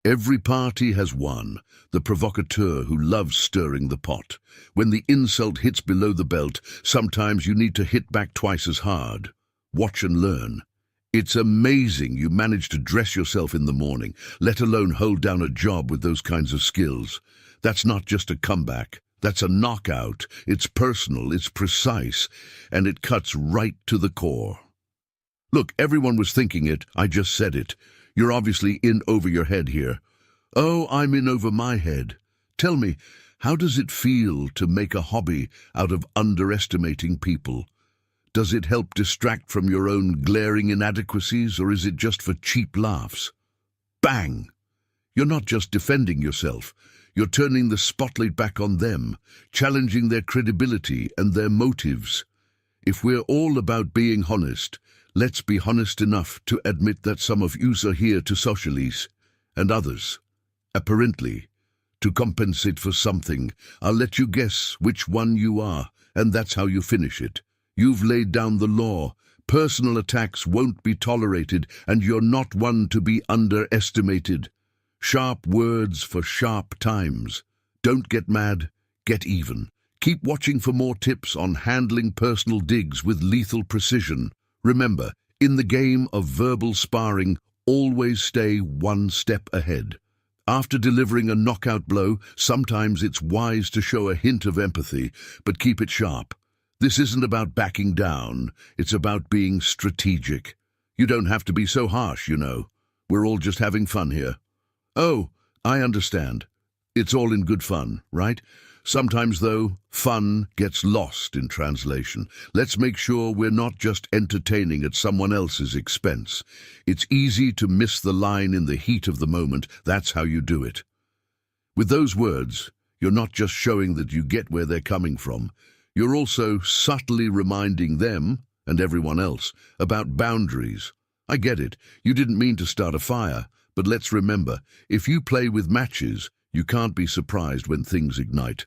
Every party has one, the provocateur who loves stirring the pot. When the insult hits below the belt, sometimes you need to hit back twice as hard. Watch and learn. It's amazing you manage to dress yourself in the morning, let alone hold down a job with those kinds of skills. That's not just a comeback. That's a knockout. It's personal, it's precise, and it cuts right to the core. Look, everyone was thinking it, I just said it. You're obviously in over your head here. Oh, I'm in over my head. Tell me, how does it feel to make a hobby out of underestimating people? Does it help distract from your own glaring inadequacies, or is it just for cheap laughs? Bang! You're not just defending yourself. You're turning the spotlight back on them, challenging their credibility and their motives. If we're all about being honest, let's be honest enough to admit that some of yous are here to socialize, and others, apparently, to compensate for something. I'll let you guess which one you are, and that's how you finish it. You've laid down the law. Personal attacks won't be tolerated, and you're not one to be underestimated. Sharp words for sharp times. Don't get mad, get even. Keep watching for more tips on handling personal digs with lethal precision. Remember, in the game of verbal sparring, always stay one step ahead. After delivering a knockout blow, sometimes it's wise to show a hint of empathy, but keep it sharp. This isn't about backing down, it's about being strategic. You don't have to be so harsh, you know. We're all just having fun here. Oh, I understand. It's all in good fun, right? Sometimes, though, fun gets lost in translation. Let's make sure we're not just entertaining at someone else's expense. It's easy to miss the line in the heat of the moment. That's how you do it. With those words, you're not just showing that you get where they're coming from. You're also subtly reminding them, and everyone else, about boundaries. I get it. You didn't mean to start a fire, but let's remember, if you play with matches, you can't be surprised when things ignite.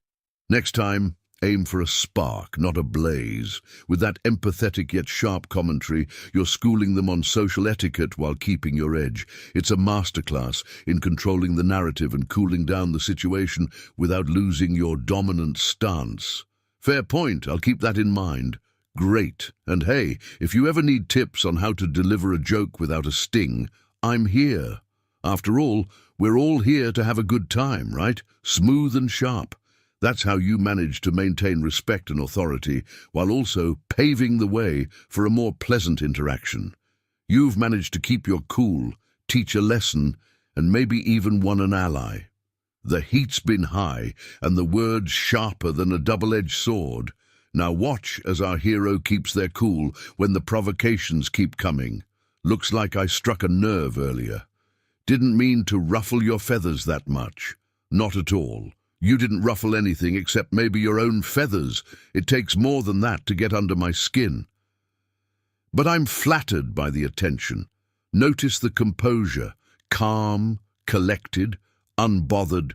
Next time, aim for a spark, not a blaze. With that empathetic yet sharp commentary, you're schooling them on social etiquette while keeping your edge. It's a masterclass in controlling the narrative and cooling down the situation without losing your dominant stance. Fair point, I'll keep that in mind. Great. And hey, if you ever need tips on how to deliver a joke without a sting, I'm here. After all, we're all here to have a good time, right? Smooth and sharp. That's how you manage to maintain respect and authority while also paving the way for a more pleasant interaction. You've managed to keep your cool, teach a lesson, and maybe even won an ally. The heat's been high, and the words sharper than a double-edged sword. Now watch as our hero keeps their cool when the provocations keep coming. Looks like I struck a nerve earlier. Didn't mean to ruffle your feathers that much. Not at all. You didn't ruffle anything except maybe your own feathers. It takes more than that to get under my skin. But I'm flattered by the attention. Notice the composure, calm, collected, unbothered.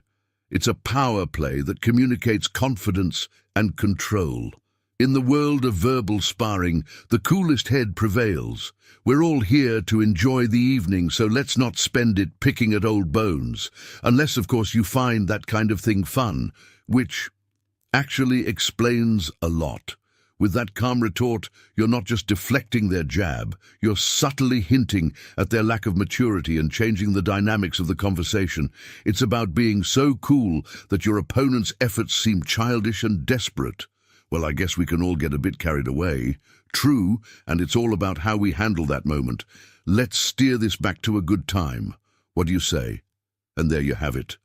It's a power play that communicates confidence and control. In the world of verbal sparring, the coolest head prevails. We're all here to enjoy the evening, so let's not spend it picking at old bones. Unless, of course, you find that kind of thing fun, which actually explains a lot. With that calm retort, you're not just deflecting their jab, you're subtly hinting at their lack of maturity and changing the dynamics of the conversation. It's about being so cool that your opponent's efforts seem childish and desperate. Well, I guess we can all get a bit carried away. True, and it's all about how we handle that moment. Let's steer this back to a good time. What do you say? And there you have it.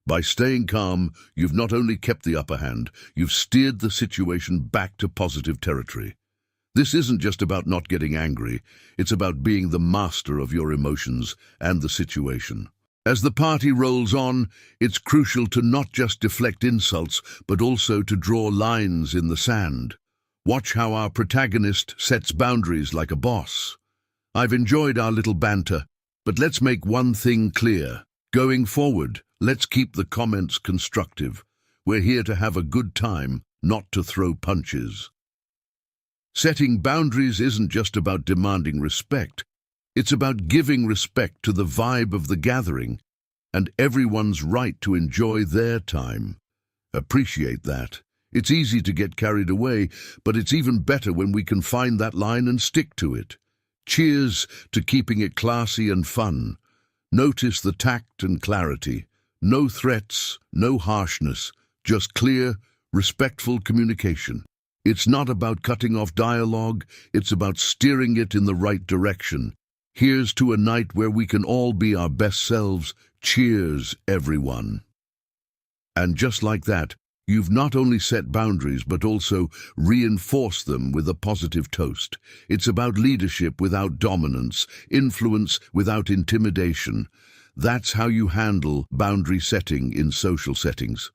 By staying calm, you've not only kept the upper hand, you've steered the situation back to positive territory. This isn't just about not getting angry, it's about being the master of your emotions and the situation. As the party rolls on, it's crucial to not just deflect insults, but also to draw lines in the sand. Watch how our protagonist sets boundaries like a boss. I've enjoyed our little banter, but let's make one thing clear. Going forward, let's keep the comments constructive. We're here to have a good time, not to throw punches. Setting boundaries isn't just about demanding respect. It's about giving respect to the vibe of the gathering. and everyone's right to enjoy their time. Appreciate that. It's easy to get carried away, but it's even better when we can find that line and stick to it. Cheers to keeping it classy and fun. Notice the tact and clarity. No threats, no harshness, just clear, respectful communication. It's not about cutting off dialogue, it's about steering it in the right direction. Here's to a night where we can all be our best selves. Cheers, everyone. And just like that, you've not only set boundaries but also reinforced them with a positive toast. It's about leadership without dominance, influence without intimidation. That's how you handle boundary setting in social settings.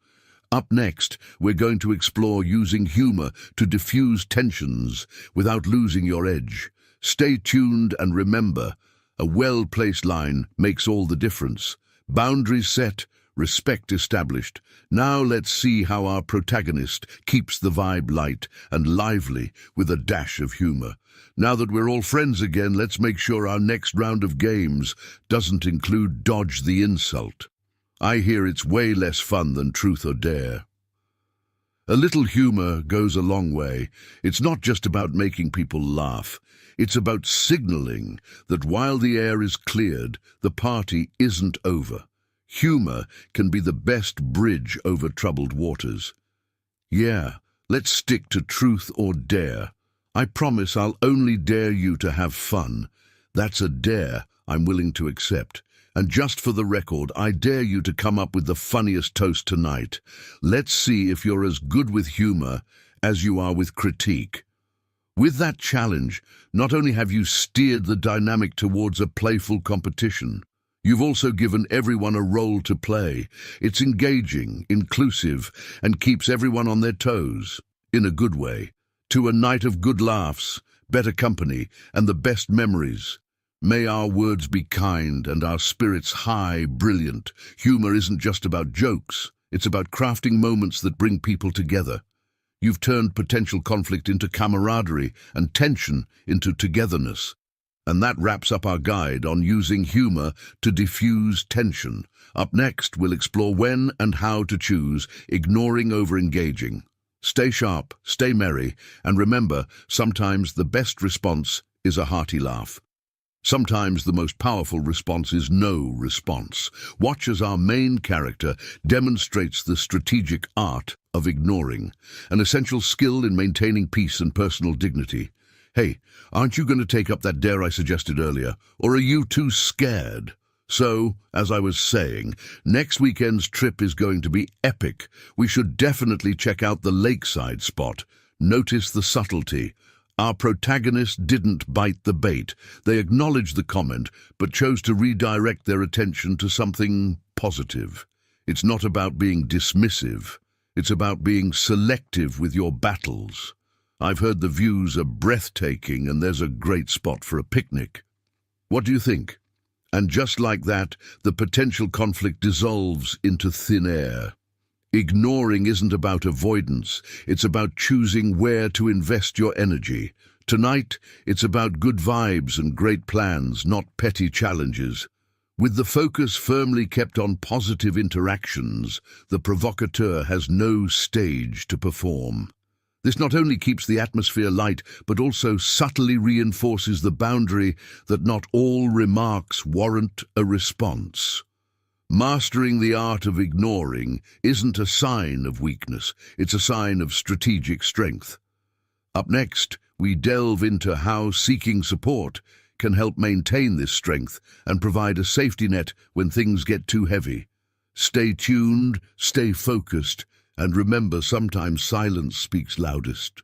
Up next, we're going to explore using humor to diffuse tensions without losing your edge. Stay tuned and remember, a well-placed line makes all the difference. Boundaries set, respect established. Now let's see how our protagonist keeps the vibe light and lively with a dash of humor. Now that we're all friends again, let's make sure our next round of games doesn't include dodge the insult. I hear it's way less fun than truth or dare. A little humor goes a long way. It's not just about making people laugh. It's about signaling that while the air is cleared, the party isn't over. Humor can be the best bridge over troubled waters. Yeah, let's stick to truth or dare. I promise I'll only dare you to have fun. That's a dare I'm willing to accept. And just for the record, I dare you to come up with the funniest toast tonight. Let's see if you're as good with humor as you are with critique. With that challenge, not only have you steered the dynamic towards a playful competition, you've also given everyone a role to play. It's engaging, inclusive, and keeps everyone on their toes, in a good way. To a night of good laughs, better company, and the best memories. May our words be kind and our spirits high, brilliant. Humor isn't just about jokes. It's about crafting moments that bring people together. You've turned potential conflict into camaraderie and tension into togetherness. And that wraps up our guide on using humor to diffuse tension. Up next, we'll explore when and how to choose ignoring over engaging. Stay sharp, stay merry, and remember, sometimes the best response is a hearty laugh. Sometimes the most powerful response is no response. Watch as our main character demonstrates the strategic art of ignoring, an essential skill in maintaining peace and personal dignity. Hey, aren't you going to take up that dare I suggested earlier, or are you too scared? So, as I was saying, next weekend's trip is going to be epic. We should definitely check out the lakeside spot. Notice the subtlety. Our protagonist didn't bite the bait. They acknowledged the comment, but chose to redirect their attention to something positive. It's not about being dismissive. It's about being selective with your battles. I've heard the views are breathtaking and there's a great spot for a picnic. What do you think? And just like that, the potential conflict dissolves into thin air. Ignoring isn't about avoidance, it's about choosing where to invest your energy. Tonight, it's about good vibes and great plans, not petty challenges. With the focus firmly kept on positive interactions, the provocateur has no stage to perform. This not only keeps the atmosphere light, but also subtly reinforces the boundary that not all remarks warrant a response. Mastering the art of ignoring isn't a sign of weakness, it's a sign of strategic strength. Up next, we delve into how seeking support can help maintain this strength and provide a safety net when things get too heavy. Stay tuned, stay focused, and remember, sometimes silence speaks loudest.